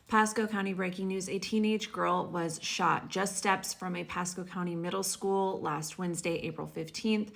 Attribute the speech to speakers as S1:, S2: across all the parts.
S1: Pasco County breaking news. A teenage girl was shot just steps from a Pasco County middle school last Wednesday, April 15th,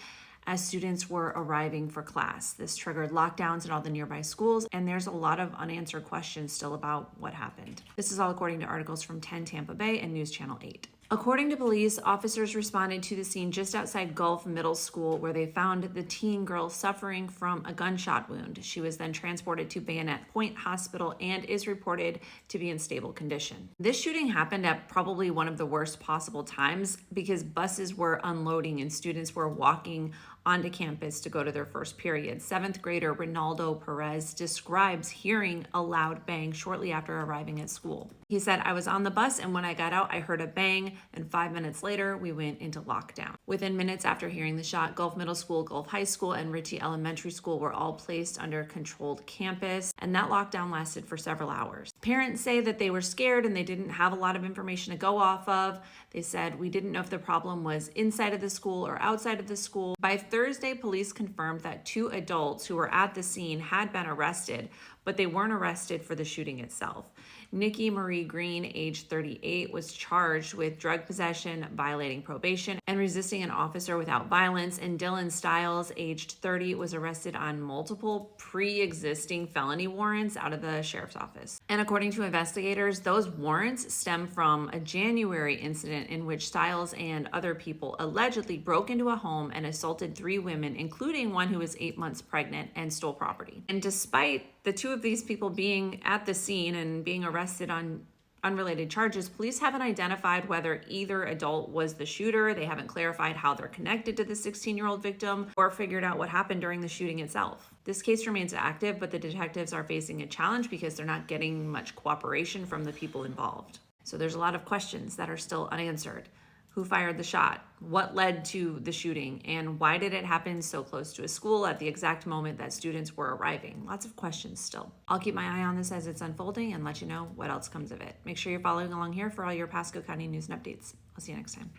S1: as students were arriving for class. This triggered lockdowns in all the nearby schools, and there's a lot of unanswered questions still about what happened. This is all according to articles from 10 Tampa Bay and News Channel 8. According to police, officers responded to the scene just outside Gulf Middle School, where they found the teen girl suffering from a gunshot wound. She was then transported to Bayonet Point Hospital and is reported to be in stable condition. This shooting happened at probably one of the worst possible times because buses were unloading and students were walking onto campus to go to their first period. 7th grader Ronaldo Perez describes hearing a loud bang shortly after arriving at school. He said, "I was on the bus, and when I got out, I heard a bang, and 5 minutes later, we went into lockdown." Within minutes after hearing the shot, Gulf Middle School, Gulf High School, and Ritchie Elementary School were all placed under controlled campus, and that lockdown lasted for several hours. Parents say that they were scared and they didn't have a lot of information to go off of. They said, "We didn't know if the problem was inside of the school or outside of the school." By Thursday, police confirmed that 2 adults who were at the scene had been arrested, but they weren't arrested for the shooting itself. Nikki Marie Green, age 38, was charged with drug possession, violating probation, and resisting an officer without violence. And Dylan Stiles, aged 30, was arrested on multiple pre-existing felony warrants out of the sheriff's office. And according to investigators, those warrants stem from a January incident in which Stiles and other people allegedly broke into a home and assaulted 3 women, including one who was 8 months pregnant, and stole property. And despite the 2 of these people being at the scene and being arrested on unrelated charges, police haven't identified whether either adult was the shooter. They haven't clarified how they're connected to the 16-year-old victim or figured out what happened during the shooting itself. This case remains active, but the detectives are facing a challenge because they're not getting much cooperation from the people involved. So there's a lot of questions that are still unanswered. Who fired the shot? What led to the shooting? And why did it happen so close to a school at the exact moment that students were arriving? Lots of questions still. I'll keep my eye on this as it's unfolding and let you know what else comes of it. Make sure you're following along here for all your Pasco County news and updates. I'll see you next time.